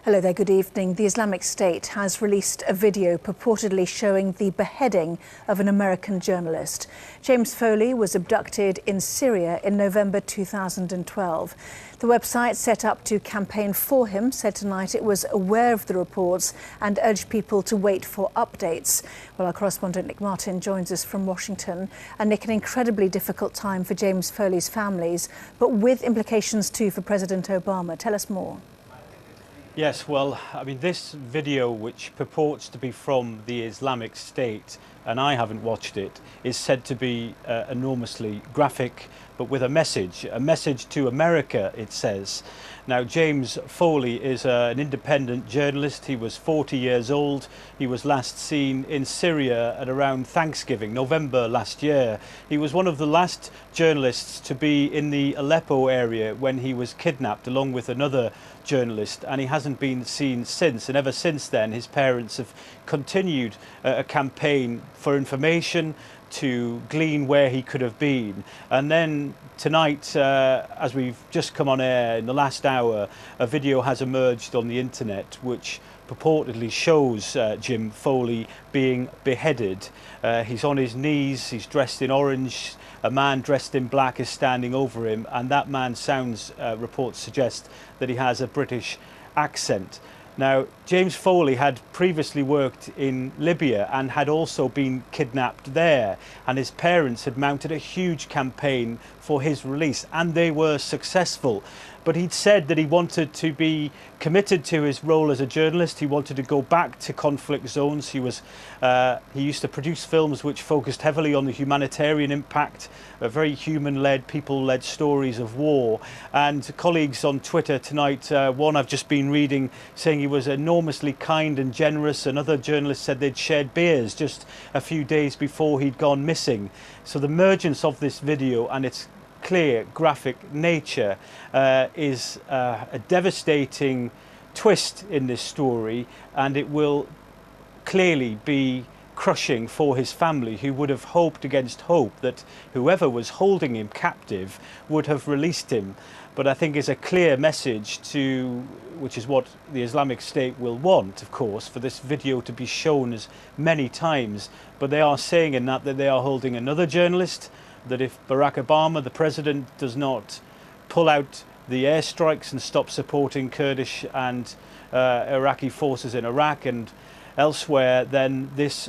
Hello there, good evening. The Islamic State has released a video purportedly showing the beheading of an American journalist. James Foley was abducted in Syria in November 2012. The website set up to campaign for him said tonight it was aware of the reports and urged people to wait for updates. Well, our correspondent Nick Martin joins us from Washington. And Nick, an incredibly difficult time for James Foley's families, but with implications too for President Obama. Tell us more. Yes, well, I mean, this video, which purports to be from the Islamic State, and I haven't watched it, is said to be enormously graphic, but with a message to America, it says. Now, James Foley is an independent journalist. He was 40 years old. He was last seen in Syria at around Thanksgiving, November last year. He was one of the last journalists to be in the Aleppo area when he was kidnapped, along with another journalist, and he hasn't been seen since. And ever since then, his parents have continued a campaign for information to glean where he could have been. And then tonight, as we've just come on air in the last hour, a video has emerged on the internet which purportedly shows Jim Foley being beheaded. He's on his knees, he's dressed in orange, a man dressed in black is standing over him, and that man sounds, reports suggest, that he has a British accent. Now, James Foley had previously worked in Libya and had also been kidnapped there, and his parents had mounted a huge campaign for his release, and they were successful. But he'd said that he wanted to be committed to his role as a journalist. He wanted to go back to conflict zones. He used to produce films which focused heavily on the humanitarian impact, very human-led, people-led stories of war. And colleagues on Twitter tonight, one I've just been reading, saying he was enormously kind and generous. Another journalist said they'd shared beers just a few days before he'd gone missing. So the emergence of this video and its clear graphic nature is a devastating twist in this story, and it will clearly be crushing for his family, who would have hoped against hope that whoever was holding him captive would have released him. But I think it's a clear message to, which is what the Islamic State will want, of course, for this video to be shown as many times. But they are saying in that they are holding another journalist, that if Barack Obama, the president, does not pull out the airstrikes and stop supporting Kurdish and Iraqi forces in Iraq and elsewhere, then this